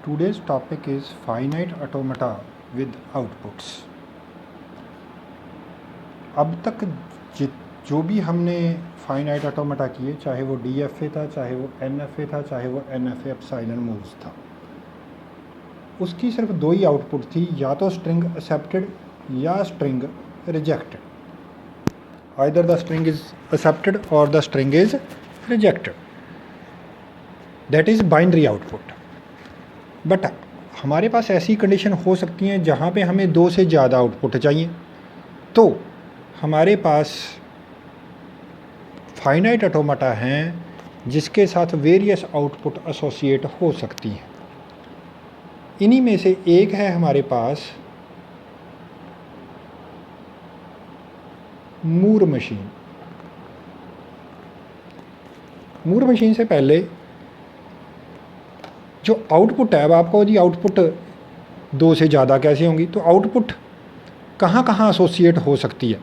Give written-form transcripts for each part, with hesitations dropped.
Today's topic is finite automata with outputs. अब तक जो भी हमने फाइनाइट ऑटोमेटा किए, चाहे वो DFA था, चाहे वो NFA था, चाहे वो NFA एप्सिलॉन मूव्स था, उसकी सिर्फ दो ही आउटपुट थी, या तो स्ट्रिंग एक्सेप्टेड या string rejected. Either the string is accepted और the string is rejected. That is binary output. But हमारे पास ऐसी कंडीशन हो सकती हैं जहाँ पे हमें दो से ज़्यादा आउटपुट चाहिए, तो हमारे पास फाइनाइट ऑटोमेटा हैं जिसके साथ वेरियस आउटपुट एसोसिएट हो सकती हैं. इन्हीं में से एक है हमारे पास मूर मशीन. मूर मशीन से पहले जो आउटपुट है, अब आपको जी आउटपुट दो से ज़्यादा कैसे होंगी, तो आउटपुट कहाँ कहाँ एसोसिएट हो सकती है.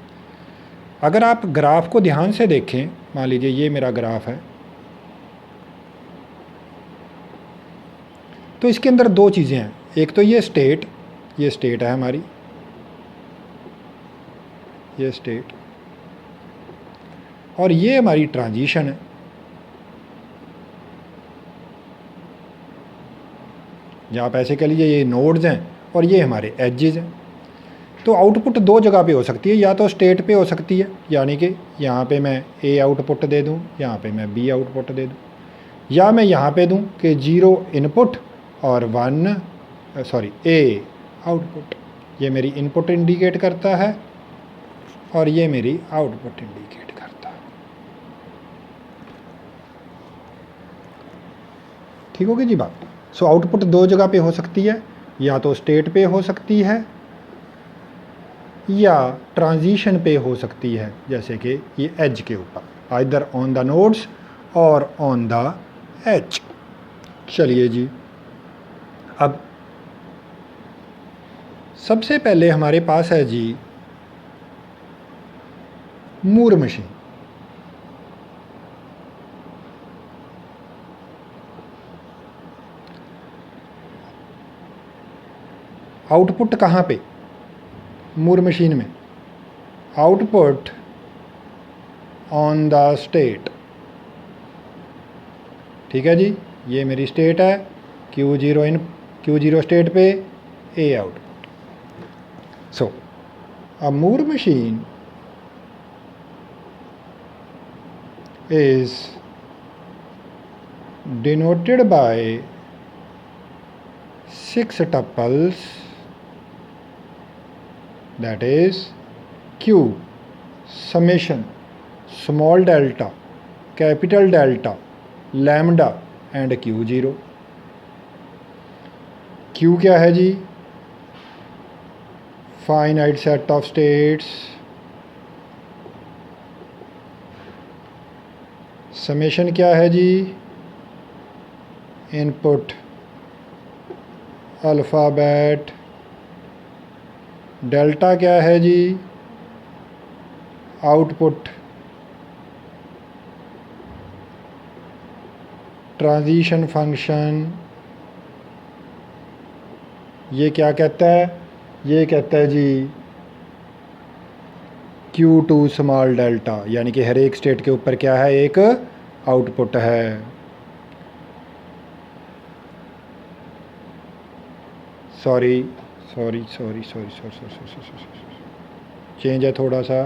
अगर आप ग्राफ को ध्यान से देखें, मान लीजिए ये मेरा ग्राफ है, तो इसके अंदर दो चीज़ें हैं. एक तो ये स्टेट है हमारी, ये स्टेट, और ये हमारी ट्रांजिशन है. या आप ऐसे कह लीजिए ये नोड्स हैं और ये हमारे एजेस हैं. तो आउटपुट दो जगह पे हो सकती है, या तो स्टेट पे हो सकती है, यानी कि यहाँ पे मैं A आउटपुट दे दूँ, यहाँ पे मैं B आउटपुट दे दूँ, या मैं यहाँ पे दूँ कि 0 इनपुट और A आउटपुट. ये मेरी इनपुट इंडिकेट करता है और ये मेरी आउटपुट इंडिकेट करता है. ठीक होगी जी बात. सो आउटपुट दो जगह पे हो सकती है, या तो स्टेट पे हो सकती है या ट्रांजिशन पे हो सकती है, जैसे कि ये एज के ऊपर, आइदर ऑन द नोड्स और ऑन द एज. चलिए जी, अब सबसे पहले हमारे पास है जी मूर मशीन. आउटपुट कहाँ पे मूर मशीन में? Output on the state. ठीक है जी, ये मेरी स्टेट है, Q0 स्टेट पे A output. So a Moore machine is denoted by 6 tuples, that is Q summation small delta, capital delta, lambda and Q0. Q क्या है जी? Finite set of states. Summation क्या है जी? Input alphabet. डेल्टा क्या है जी? Output. Transition function ये क्या कहता है? ये कहता है जी Q2 स्मॉल डेल्टा, यानी कि हर एक स्टेट के ऊपर क्या है? एक आउटपुट है. सॉरी, चेंज है थोड़ा सा.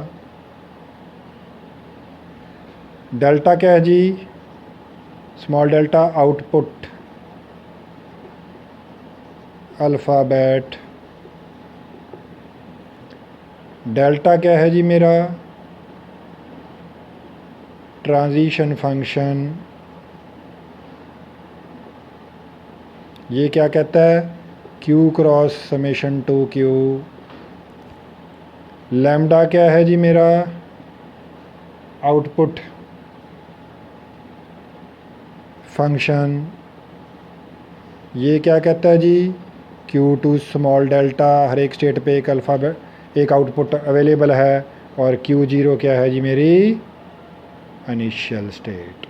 डेल्टा क्या है जी? Small delta output alphabet. Delta क्या है जी मेरा? Transition function. ये क्या कहता है? Q cross summation to Q. Lambda क्या है जी मेरा? Output function. ये क्या कहता है जी? Q2 स्मॉल डेल्टा, हर एक स्टेट पे एक अल्फ़ाबेट, एक आउटपुट अवेलेबल है, और Q0 क्या है जी? मेरी इनिशियल स्टेट.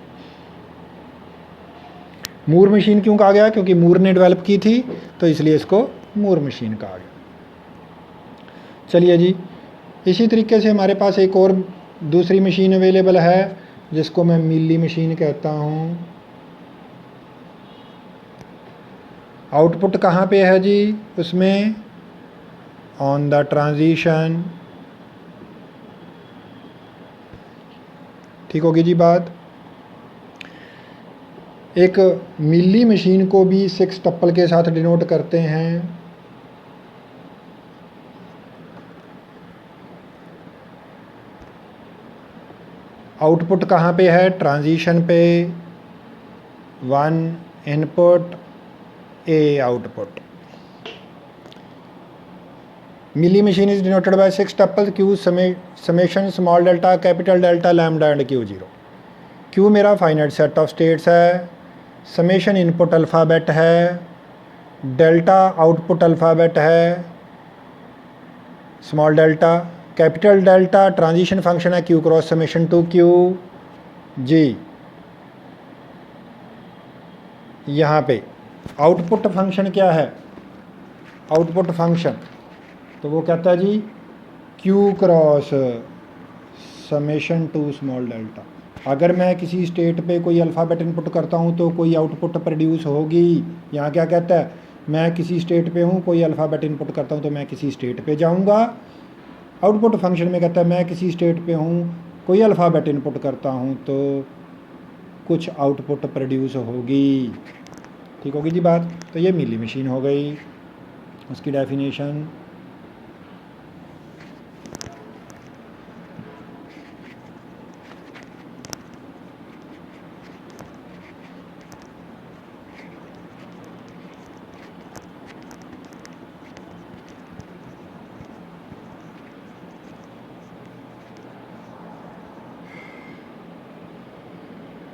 मूर मशीन क्यों कहा गया? क्योंकि मूर ने डेवलप की थी, तो इसलिए इसको मूर मशीन कहा गया। चलिए जी, इसी तरीके से हमारे पास एक और दूसरी मशीन अवेलेबल है जिसको मैं मिली मशीन कहता हूँ। आउटपुट कहाँ पे है जी उसमें? On the transition. ठीक होगी जी बात। एक मिली मशीन को भी 6 टप्पल के साथ डिनोट करते हैं। आउटपुट कहाँ पे है? ट्रांजिशन पे। 1 input, A output. Mealy machine is denoted by 6 tuple Q summation small delta capital delta lambda and Q0। Q मेरा फाइनाइट सेट ऑफ स्टेट्स है, समेशन इनपुट अल्फ़ाबेट है, डेल्टा आउटपुट अल्फ़ाबेट है small delta, capital delta transition function है Q cross summation to Q जी। यहाँ पे output function क्या है? आउटपुट फंक्शन तो वो कहता है जी Q cross summation to small delta. अगर मैं किसी स्टेट पे कोई अल्फ़ाबेट इनपुट करता हूँ तो कोई आउटपुट प्रोड्यूस होगी। यहाँ क्या कहता है? मैं किसी स्टेट पे हूँ, कोई अल्फ़ाबेट इनपुट करता हूँ तो मैं किसी स्टेट पे जाऊँगा। आउटपुट फंक्शन में कहता है मैं किसी स्टेट पे हूँ, कोई अल्फ़ाबेट इनपुट करता हूँ तो कुछ आउटपुट प्रोड्यूस होगी। ठीक होगी जी बात। तो ये मिली मशीन हो गई, उसकी डेफिनेशन।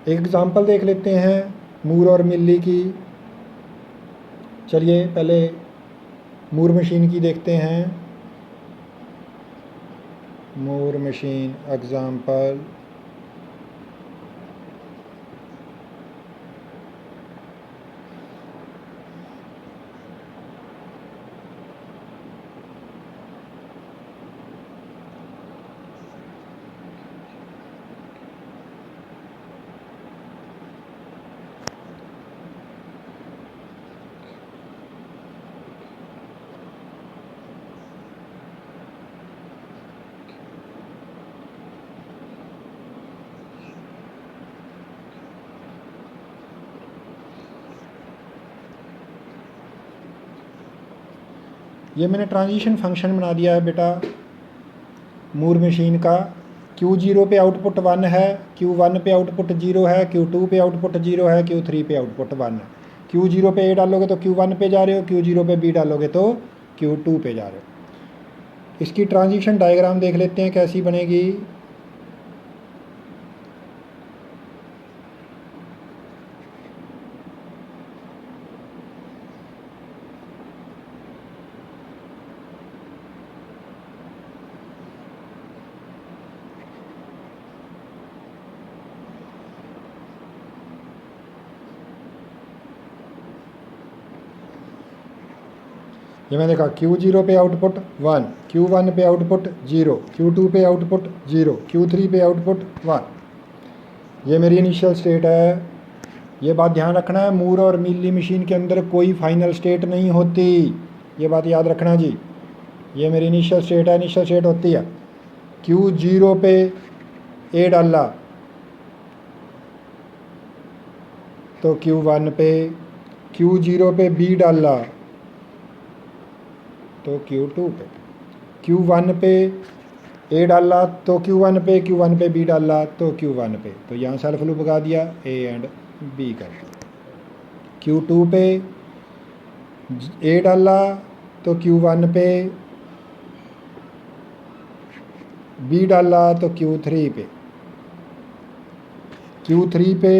एक एग्ज़ाम्पल देख लेते हैं मूर और मिली की। चलिए पहले मूर मशीन की देखते हैं। Moore machine example. ये मैंने ट्रांजिशन फंक्शन बना दिया है बेटा मूर मशीन का। Q0 पे आउटपुट 1 है, Q1 पे आउटपुट 0 है, Q2 पे आउटपुट 0 है, Q3 पे आउटपुट 1 है। Q0 पे A डालोगे तो Q1 पे जा रहे हो, Q0 पे B डालोगे तो Q2 पे जा रहे हो। इसकी ट्रांजिशन डायग्राम देख लेते हैं कैसी बनेगी। ये मैंने कहा Q0 पे आउटपुट 1, Q1 पे आउटपुट 0, Q2 पे आउटपुट 0, Q3 पे आउटपुट 1। ये मेरी इनिशियल स्टेट है। ये बात ध्यान रखना है, मूर और मिली मशीन के अंदर कोई फाइनल स्टेट नहीं होती, ये बात याद रखना जी। ये मेरी इनिशियल स्टेट है, इनिशियल स्टेट होती है Q0 पे A डाला तो Q1 पे, Q0 पे B डाला तो Q2 पे, Q1 पे A डाला तो Q1 पे, Q1 पे B डाला तो Q1 पे। तो यहाँ सेल्फ लूप लगा दिया, A एंड B कर दिया। Q2 पे A डाला तो Q1 पे, B डाला तो Q3 पे, Q3 पे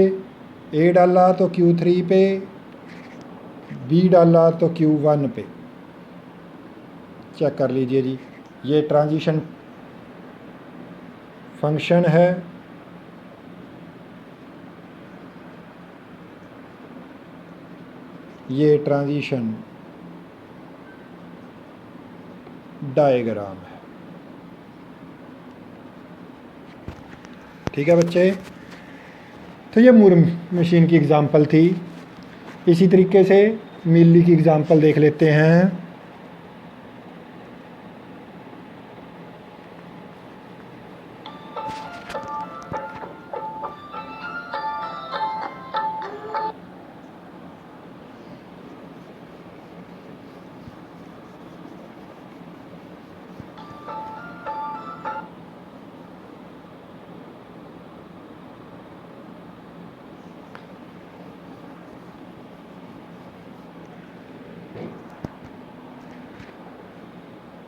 A डाला तो Q3 पे, B डाला तो Q1 पे। चेक कर लीजिए जी, ये ट्रांजिशन फंक्शन है। ये ट्रांजिशन डायग्राम है। ठीक है बच्चे, तो ये मूर मशीन की एग्ज़ाम्पल थी। इसी तरीके से मिल्ली की एग्ज़ाम्पल देख लेते हैं।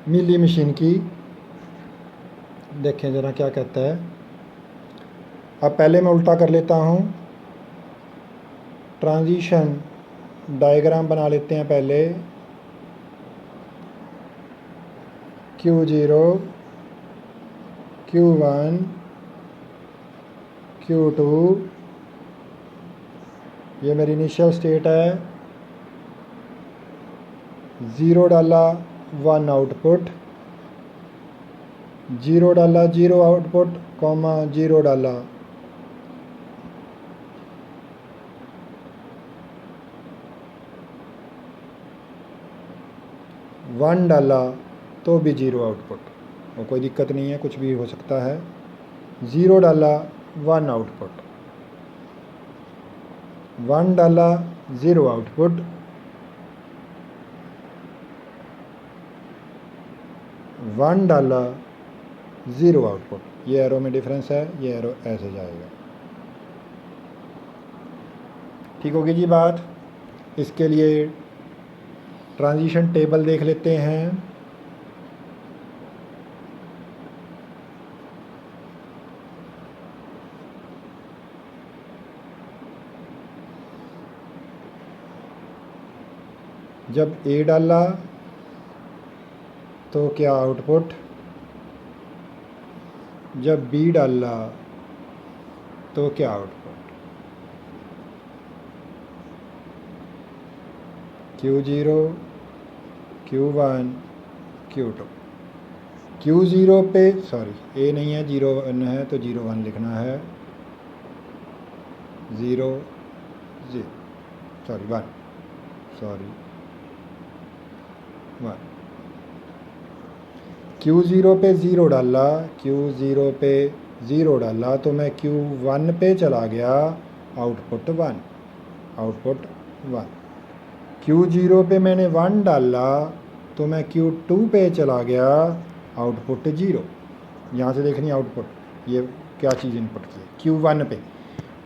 मिल्ली मशीन की देखें ज़रा क्या कहता है। अब पहले मैं उल्टा कर लेता हूँ, ट्रांजिशन डायग्राम बना लेते हैं पहले। Q0, Q1, Q2, ये मेरी इनिशियल स्टेट है। 0 डाला 1 आउटपुट, 0 डाला 0 आउटपुट, 0 डाला 1 डाला तो भी 0 आउटपुट, और कोई दिक्कत नहीं है, कुछ भी हो सकता है। 0 डाला 1 आउटपुट, 1 डाला 0 आउटपुट, 1 डाला 0 आउटपुट। ये एरो में डिफरेंस है, ये एरो ऐसे जाएगा। ठीक होगी जी बात। इसके लिए ट्रांजिशन टेबल देख लेते हैं। जब A डाला तो क्या आउटपुट, जब B डाला तो क्या output. Q0, Q1, Q2। Q0 पे A नहीं है, 0 1 है, तो 0 1 लिखना है। 0 0 1 1। Q0 पे 0 डाला, Q0 पे 0 डाला तो मैं Q1 पे चला गया, आउटपुट 1, आउटपुट 1। Q0 पे मैंने 1 डाला तो मैं Q2 पे चला गया, आउटपुट 0। यहाँ से देखनी आउटपुट, ये क्या चीज़ इनपुट की है।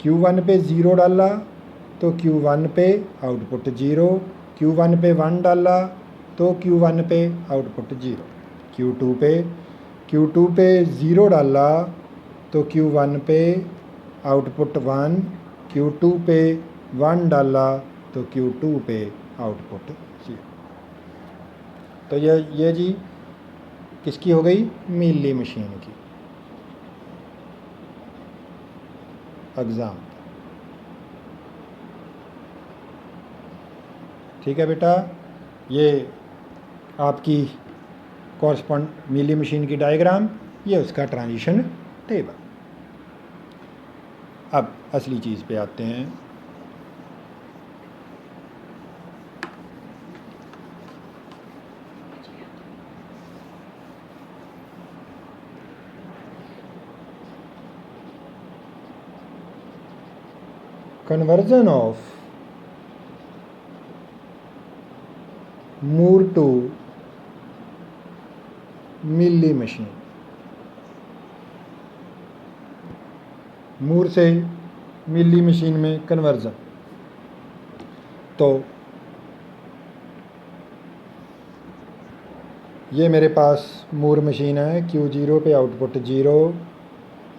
Q1 पे 0 डाला तो Q1 पे आउटपुट 0, Q1 पे 1 डाला तो Q1 पे आउटपुट 0, Q2 पे 0 डाला तो Q1 पे आउटपुट 1, Q2 पे 1 डाला तो Q2 पे आउटपुट 0। तो ये जी किसकी हो गई, मिल्ली मशीन की एग्ज़ाम। ठीक है बेटा, ये आपकी कॉरस्पॉन्ड मिल्ली मशीन की डायग्राम, ये उसका ट्रांजिशन टेबल। अब असली चीज़ पे आते हैं। Conversion of Moore to Mealy machine. Moore से मिल्ली मशीन में कन्वर्जन। तो ये मेरे पास मूर मशीन है। Q0 पे आउटपुट 0,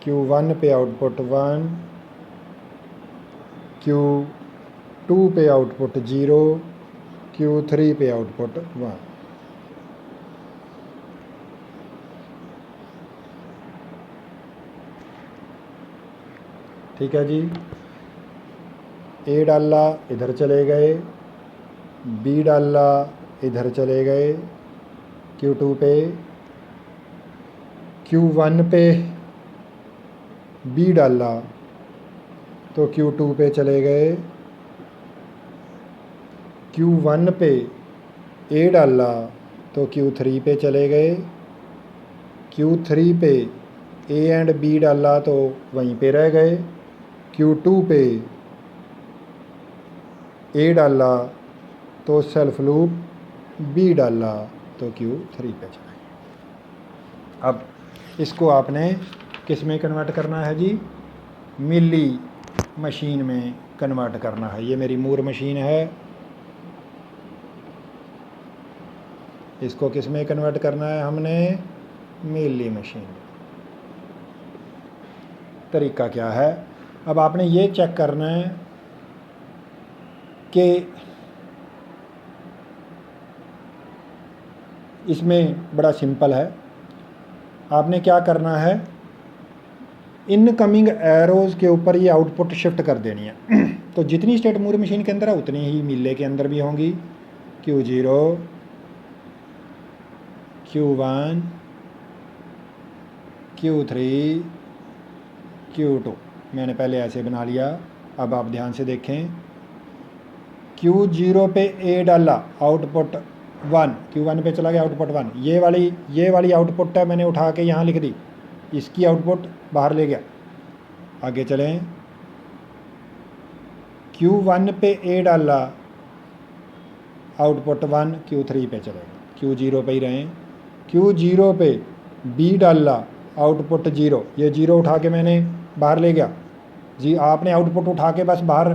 Q1 पे आउटपुट 1, Q2 पे आउटपुट 0, Q3 पे आउटपुट 1। ठीक है जी। A डाला, इधर चले गए, बी डाला इधर चले गए Q2 पे, Q1 पे बी डाला तो Q2 पे चले गए, Q1 पे ए डाला तो Q3 पे चले गए, Q3 पे ए एंड बी डाला तो वहीं पे रह गए, Q2 पे ए डाला तो सेल्फ लूप बी डाला तो Q3 पे चले गए। अब इसको आपने किस में कन्वर्ट करना है जी? मिली मशीन में कन्वर्ट करना है। ये मेरी मूर मशीन है, इसको किस में कन्वर्ट करना है हमने? Mealy machine. तरीका क्या है? अब आपने ये चेक करना है कि इसमें बड़ा सिंपल है। आपने क्या करना है, इनकमिंग एरोज़ के ऊपर ये आउटपुट शिफ्ट कर देनी है। तो जितनी स्टेट मूर मशीन के अंदर है उतनी ही मिले के अंदर भी होंगी। Q0, Q1, Q3, Q2 मैंने पहले ऐसे बना लिया। अब आप ध्यान से देखें, Q0 पे ए डाला आउटपुट 1, Q1 पे चला गया आउटपुट 1। ये वाली आउटपुट है, मैंने उठा के यहाँ लिख दी, इसकी आउटपुट बाहर ले गया। आगे चलें, Q1 पे ए डाला आउटपुट 1, Q3 पे चलेगा, Q0 पे ही रहें। Q0 पे बी डाला आउटपुट 0, ये 0 उठा के मैंने बाहर ले गया जी। आपने आउटपुट उठा के बस बाहर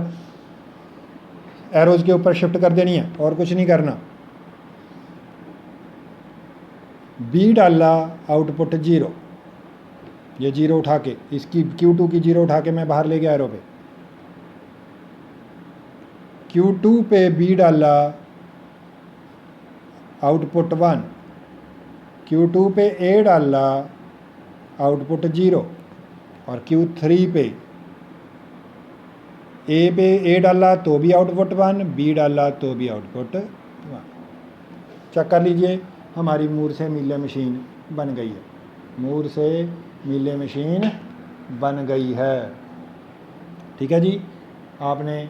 एरोज़ के ऊपर शिफ्ट कर देनी है और कुछ नहीं करना। बी डाला आउटपुट 0, ये 0 उठा के, इसकी Q2 की 0 उठा के मैं बाहर ले गया एरो पे। Q2 पे बी डाला आउटपुट 1, Q2 पे ए डाला आउटपुट 0 और Q3 पे ए डाला तो भी आउटपुट 1, बी डाला तो भी आउटपुट 1। चेक कर लीजिए, हमारी मूर से मिले मशीन बन गई है। मूर से मिले मशीन बन गई है। ठीक है जी। आपने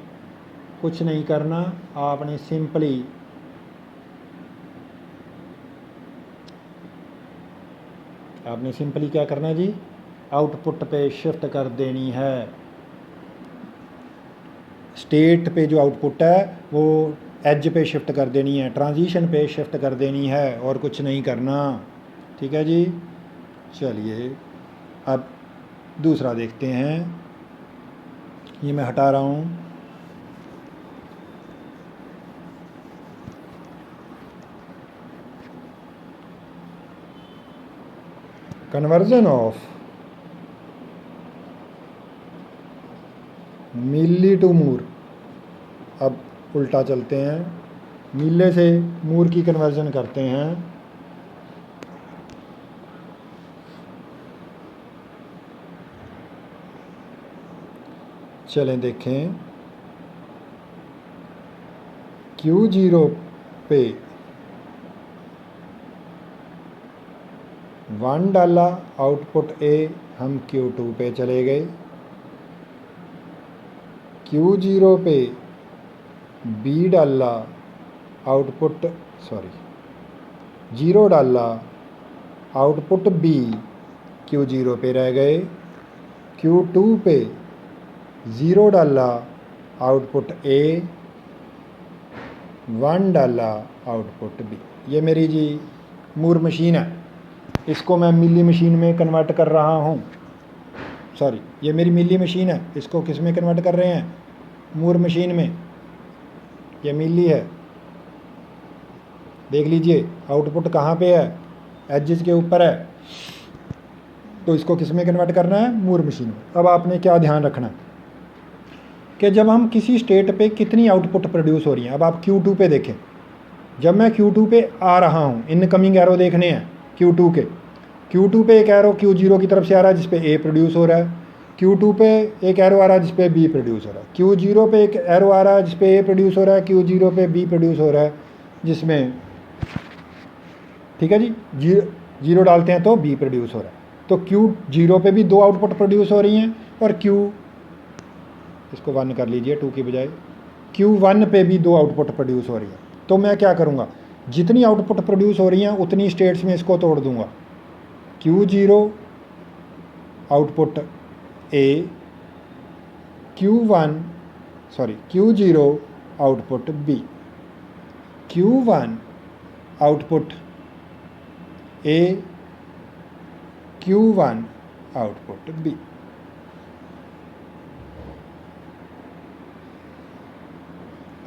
कुछ नहीं करना, आपने सिंपली क्या करना है जी? आउटपुट पे शिफ्ट कर देनी है। स्टेट पे जो आउटपुट है वो एज पे शिफ्ट कर देनी है, ट्रांजिशन पे शिफ्ट कर देनी है और कुछ नहीं करना। ठीक है जी। चलिए अब दूसरा देखते हैं। ये मैं हटा रहा हूँ। कन्वर्जन ऑफ मिली टू मूर। अब उल्टा चलते हैं, मिले से मूर की कन्वर्जन करते हैं। चलें देखें, Q0 पे 1 डाला आउटपुट ए, हम Q2 पे चले गए। Q0 पे बी डाला आउटपुट 0 डाला आउटपुट बी, Q0 पे रह गए। Q2 पे 0 डाला आउटपुट ए, 1 डाला आउटपुट बी। ये मेरी जी मूर मशीन है, इसको मैं मिली मशीन में कन्वर्ट कर रहा हूँ। ये मेरी मिली मशीन है, इसको किस में कन्वर्ट कर रहे हैं? मूर मशीन में। ये मिली है, देख लीजिए आउटपुट कहाँ पे है? एजेस के ऊपर है। तो इसको किस में कन्वर्ट करना है? मूर मशीन में। अब आपने क्या ध्यान रखना कि जब हम किसी स्टेट पे कितनी आउटपुट प्रोड्यूस हो रही है। अब आप Q2 पे देखें, जब मैं Q2 पे आ रहा हूँ, इनकमिंग एरो देखने हैं Q2 के। Q2 पे एक एरो Q0 की तरफ से आ रहा है जिस पे A प्रोड्यूस हो रहा है। Q2 पे एक एरो आ रहा है जिस पे B प्रोड्यूस हो रहा है, Q0 पे एक एरो आ रहा है जिस पे A प्रोड्यूस हो रहा है, Q0 पे B प्रोड्यूस हो रहा है जिसमें, ठीक है जी, जीरो डालते हैं तो B प्रोड्यूस हो रहा है। तो Q0 पे भी 2 आउटपुट प्रोड्यूस हो रही हैं और इसको 1 कर लीजिए 2 की बजाय, Q1 पे भी 2 आउटपुट प्रोड्यूस हो रही है। तो मैं क्या करूँगा, जितनी आउटपुट प्रोड्यूस हो रही हैं उतनी स्टेट्स में इसको तोड़ दूंगा। Q0 output A, Q0 output B, Q1 output A, Q1 output B।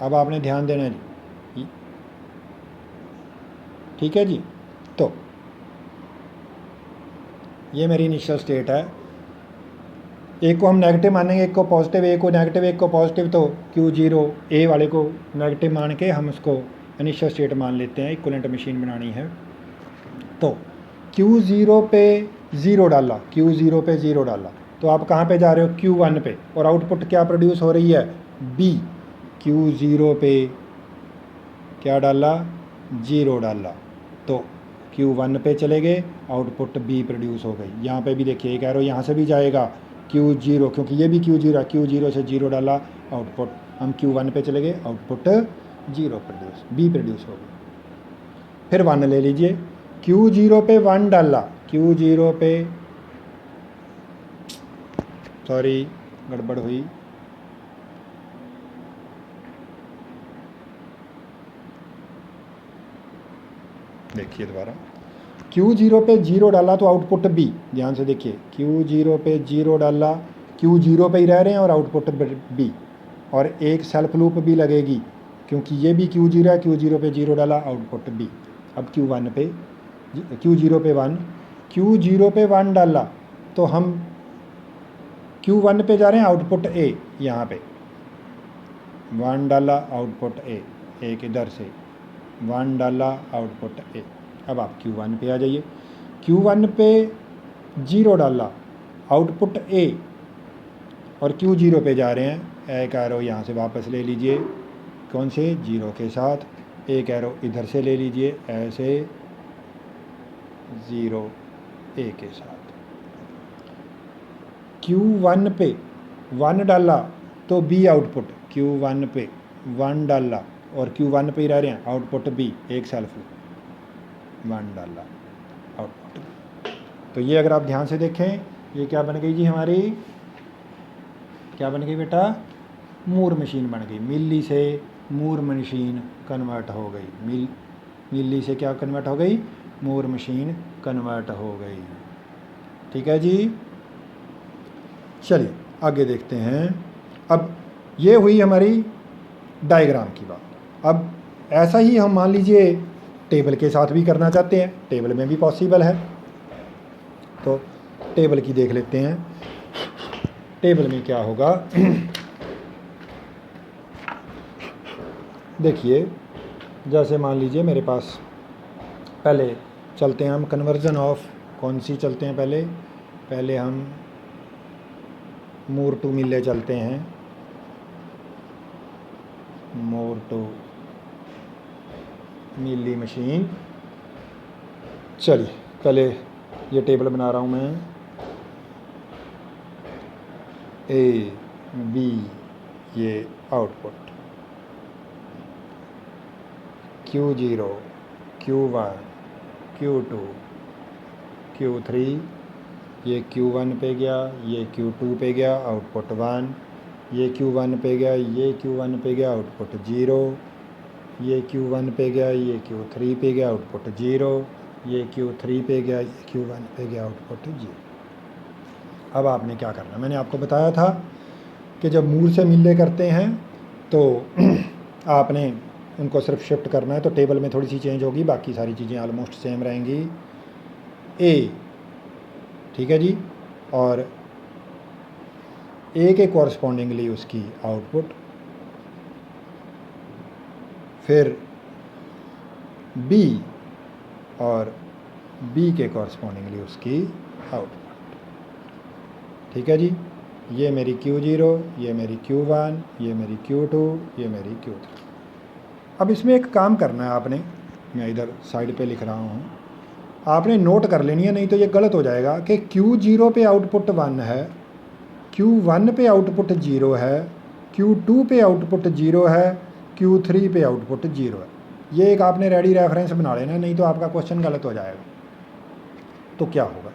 अब आपने ध्यान देना जी, ठीक है जी। तो ये मेरी इनिशियल स्टेट है, एक को हम नेगेटिव मानेंगे, एक को पॉजिटिव, एक को नेगेटिव एक को पॉजिटिव, तो Q0 A वाले को नेगेटिव मान के हम उसको इनिशियल स्टेट मान लेते हैं, इक्विवेलेंट मशीन बनानी है। तो Q0 पे 0 डाला, Q0 पे 0 डाला, तो आप कहाँ पे जा रहे हो, Q1 पे, और आउटपुट क्या प्रोड्यूस हो रही है, B। Q0 पे क्या डाला, 0 डाला, तो Q1 पे चले गए, आउटपुट B प्रोड्यूस हो गई। यहाँ पे भी देखिए एक एरो यहाँ से भी जाएगा Q0, क्योंकि ये भी Q0 है, Q0 से 0 डाला, आउटपुट हम Q1 पे चले गए, आउटपुट 0 प्रोड्यूस, B प्रोड्यूस हो गई। फिर 1 ले लीजिए, Q0 पे 1 डाला, Q0 पे, सॉरी गड़बड़ हुई, देखिए दोबारा, Q0 पे 0 डाला तो आउटपुट B, ध्यान से देखिए, Q0 पे 0 डाला, Q0 पे ही रह रहे हैं और आउटपुट B, और एक सेल्फ लूप भी लगेगी क्योंकि ये भी Q0 है, Q0 पे 0 डाला, आउटपुट B। अब Q0 पे 1, Q0 पे 1 डाला तो हम Q1 पे जा रहे हैं, आउटपुट A, यहाँ पे 1 डाला, आउटपुट A, एक इधर से 1 डाला, आउटपुट A। अब आप Q1 पे आ जाइए, Q1 पे 0 डाला, आउटपुट A, और Q0 पे जा रहे हैं, एक एरो यहाँ से वापस ले लीजिए, कौन से, 0 के साथ, एक एरो इधर से ले लीजिए ऐसे, 0 A के साथ। Q1 पे 1 डाला तो B आउटपुट, Q1 पे 1 डाला और Q1 पे ही रह रहे हैं, आउटपुट B, एक सेल्फ 1 डाला, आउटपुट। तो ये अगर आप ध्यान से देखें, ये क्या बन गई जी हमारी, क्या बन गई बेटा, मूर मशीन बन गई। मिली से मूर मशीन कन्वर्ट हो गई, मिली से क्या कन्वर्ट हो गई, मूर मशीन कन्वर्ट हो गई। ठीक है जी, चलिए आगे देखते हैं। अब ये हुई हमारी डायग्राम की बात। अब ऐसा ही हम मान लीजिए टेबल के साथ भी करना चाहते हैं, टेबल में भी पॉसिबल है, तो टेबल की देख लेते हैं। टेबल में क्या होगा, देखिए जैसे मान लीजिए मेरे पास, पहले चलते हैं हम कन्वर्जन ऑफ, कौन सी चलते हैं पहले हम मूर टू मिले चलते हैं, मूर टू मिली मशीन। चलिए पहले ये टेबल बना रहा हूँ मैं, A B ये output, Q0 Q1 Q2 Q3, ये Q1 पे गया, ये Q2 पे गया, आउटपुट 1, ये Q1 पे गया, ये Q1 पे गया, आउटपुट 0, ये Q1 पे गया, ये Q3 पे गया, आउटपुट 0, ये Q3 पे गया, ये Q1 पे गया, आउटपुट 0। अब आपने क्या करना, मैंने आपको बताया था कि जब मूर से मिले करते हैं तो आपने उनको सिर्फ शिफ्ट करना है, तो टेबल में थोड़ी सी चेंज होगी, बाकी सारी चीज़ें ऑलमोस्ट सेम रहेंगी। A, ठीक है जी, और A के कॉरस्पॉन्डिंगली उसकी आउटपुट, फिर B और B के कॉरस्पॉन्डिंगली उसकी आउटपुट। ठीक है जी, ये मेरी Q0, ये मेरी Q1, ये मेरी Q2, ये मेरी Q3। अब इसमें एक काम करना है आपने, मैं इधर साइड पे लिख रहा हूँ, आपने नोट कर लेनी है, नहीं तो ये गलत हो जाएगा कि Q0 पे आउटपुट 1 है, Q1 पे आउटपुट 0 है, Q2 पे आउटपुट 0 है, Q3 पे आउटपुट 0 है। ये एक आपने रेडी रेफरेंस बना लेना, नहीं तो आपका क्वेश्चन गलत हो जाएगा। तो क्या होगा,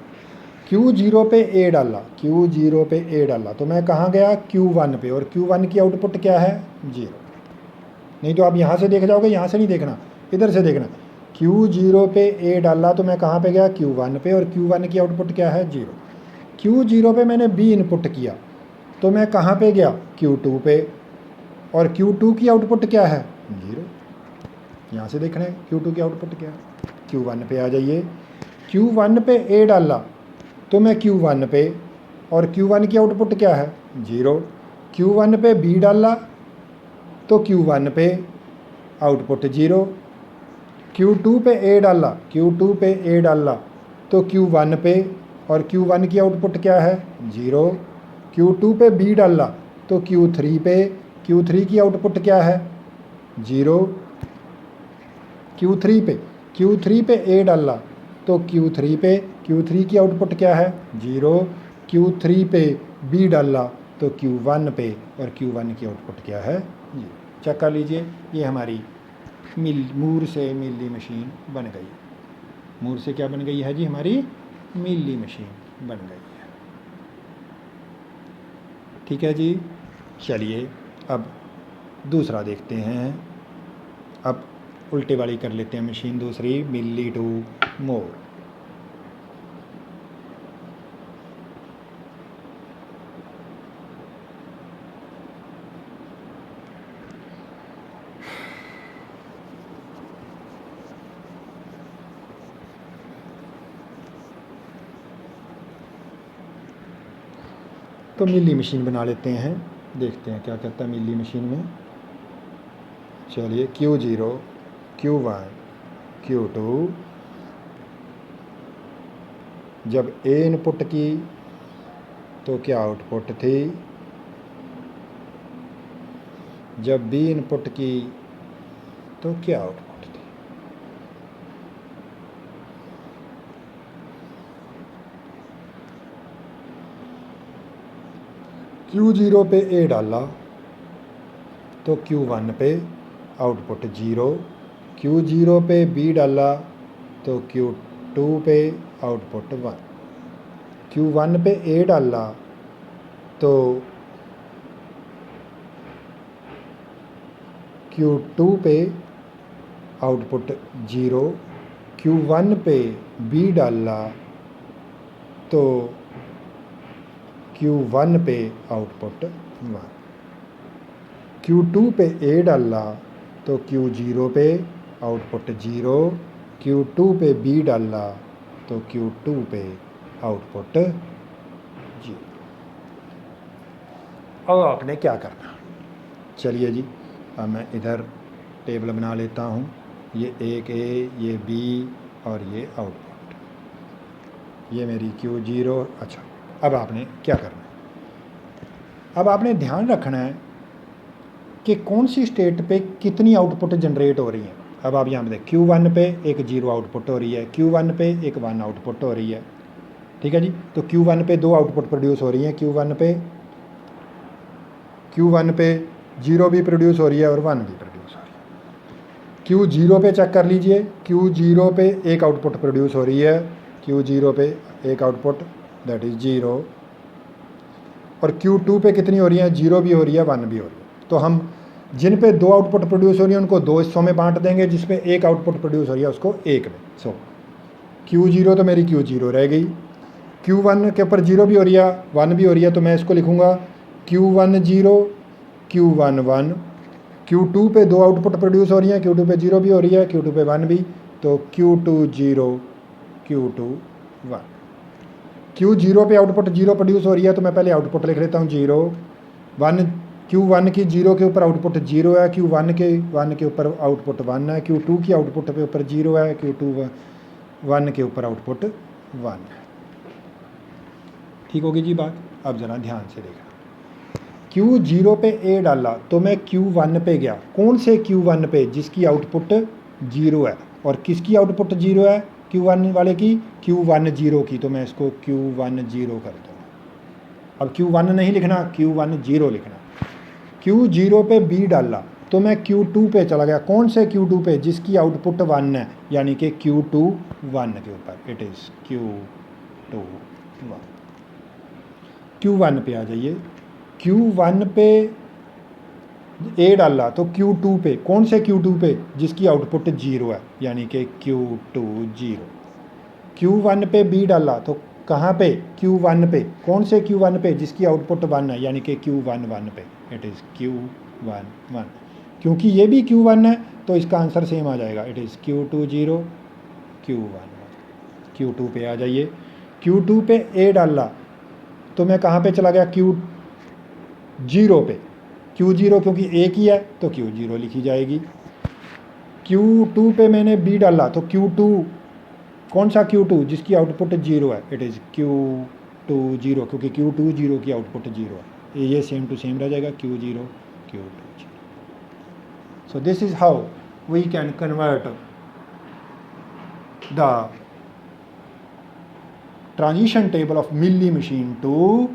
Q0 पे A डाला, Q0 पे A डाला, तो मैं कहाँ गया Q1 पे, और Q1 की आउटपुट क्या है 0। नहीं तो आप यहाँ से देख जाओगे, यहाँ से नहीं देखना, इधर से देखना। Q0 पे A डाला तो मैं कहाँ पे गया Q1 पे, और Q1 की आउटपुट क्या है 0। Q0 पे मैंने B इनपुट किया तो मैं कहाँ पे गया Q2 पे, और Q2 की आउटपुट क्या है 0। यहाँ से देखना है Q2 की आउटपुट क्या है। Q1 पे आ जाइए, Q1 पे A डाला तो मैं Q1 पे, और Q1 की आउटपुट क्या है 0। Q1 पे B डाला तो Q1 पे आउटपुट 0। Q2 पे A डाला, Q2 पे A डाला तो Q1 पे, और Q1 की आउटपुट क्या है 0। Q2 पे B डाला तो Q3 पे, Q3 की आउटपुट क्या है 0। Q3 पे A डाला तो Q3 पे, Q3 की आउटपुट क्या है 0। Q3 पे B डाला तो Q1 पे, और Q1 की आउटपुट क्या है 0। चेक कर लीजिए, ये हमारी मूर से मिली मशीन बन गई। मूर से क्या बन गई है जी, हमारी मिली मशीन बन गई है। ठीक है जी, चलिए अब दूसरा देखते हैं। अब उल्टे वाली कर लेते हैं मशीन दूसरी, मिली टू मोर। तो मिली मशीन बना लेते हैं, देखते हैं क्या कहता है मिली मशीन में। चलिए Q0, Q1, Q2, जब A इनपुट की तो क्या आउटपुट थी, जब B इनपुट की तो क्या आउटपुट थी। Q0 पे A डाला तो Q1 पे आउटपुट 0। Q0 पे B डाला तो Q2 पे आउटपुट 1। Q1 पे A डाला तो Q2 पे आउटपुट 0। Q1 पे B डाला तो Q1 पे आउटपुट 1। Q2 पे A डाला तो Q0 पे आउटपुट 0। Q2 पे B डाला तो Q2 पे आउटपुट 0। अब आपने क्या करना, चलिए जी, अब मैं इधर टेबल बना लेता हूँ। ये एक A, ये B और ये आउटपुट, ये मेरी Q0। अच्छा, अब आपने क्या करना है, अब आपने ध्यान रखना है कि कौन सी स्टेट पे कितनी आउटपुट जनरेट हो रही है। अब आप यहाँ पे देखें, Q1 पे एक 0 आउटपुट हो रही है, Q1 पे एक 1 आउटपुट हो रही है। ठीक है जी, तो Q1 पे 2 आउटपुट प्रोड्यूस हो रही हैं। Q1 पे 0 भी प्रोड्यूस हो रही है और 1 भी प्रोड्यूस हो रही है। Q0 पे चेक कर लीजिए, Q0 पे एक आउटपुट प्रोड्यूस हो रही है, Q0 पे एक आउटपुट, दैट इज़ 0। और Q2 पे कितनी हो रही है, 0 भी हो रही है 1 भी हो रही है। तो हम जिन पे 2 आउटपुट प्रोड्यूस हो रही है उनको 2 हिस्सों में बांट देंगे, जिसपे एक आउटपुट प्रोड्यूस हो रही है उसको 1 में। सो Q0 तो मेरी Q0 रह गई। Q1 के ऊपर 0 भी हो रही है 1 भी हो रही है, तो मैं इसको लिखूँगा Q1 0, Q1 1। Q2 पे 2 आउटपुट प्रोड्यूस हो रही हैं, Q2 पे 0 भी हो रही है, Q2 पे 1 भी, तो Q2 0, Q2 1। Q0 पे आउटपुट 0 प्रोड्यूस हो रही है, तो मैं पहले आउटपुट लिख लेता हूँ 0 1। Q1 की 0 के ऊपर आउटपुट 0 है, Q1 के 1 के ऊपर आउटपुट 1 है, Q2 की आउटपुट के ऊपर 0 है, Q2 1 के ऊपर आउटपुट 1 है। ठीक होगी जी बात। अब ज़रा ध्यान से देखना, Q0 पे A डाला तो मैं Q1 पे गया, कौन से Q1 पे? जिसकी आउटपुट 0 है। और किसकी आउटपुट 0 है? Q1 वाले की, Q10 की, तो मैं इसको Q10 कर दूँगा। अब Q1 नहीं लिखना, Q10 लिखना। Q0 पे B डाला तो मैं Q2 पे चला गया, कौन से Q2 पे? जिसकी आउटपुट 1 है, यानी कि Q21 के ऊपर, इट इज़ Q21। Q1 पे आ जाइए, Q1 पे A डाला तो Q2 पे, कौन से Q2 पे? जिसकी आउटपुट 0 है, यानी कि Q20। Q1 पे B डाला तो कहाँ पे? Q1 पे, कौन से Q1 पे? जिसकी आउटपुट 1 है, यानी कि Q11 पे, इट इज़ Q11। क्योंकि ये भी Q1 है तो इसका आंसर सेम आ जाएगा, it is Q20 Q11। Q2 पे आ जाइए, Q2 पे A डाला तो मैं कहाँ पे चला गया? Q0 पे। Q0 क्योंकि एक ही है तो Q0 लिखी जाएगी। Q2 पे मैंने B डाला तो Q2, कौन सा Q2? जिसकी आउटपुट 0 है, इट इज़ Q20, क्योंकि Q20 की आउटपुट 0 है, ये सेम टू सेम रह जाएगा, Q0 Q20। So this is how we can convert the transition table of Mealy machine to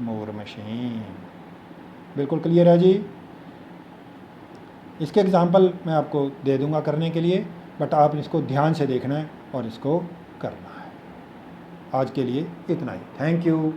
Moore machine. बिल्कुल क्लियर है जी। इसके एग्जांपल मैं आपको दे दूंगा करने के लिए, बट आप इसको ध्यान से देखना है और इसको करना है। आज के लिए इतना ही, थैंक यू।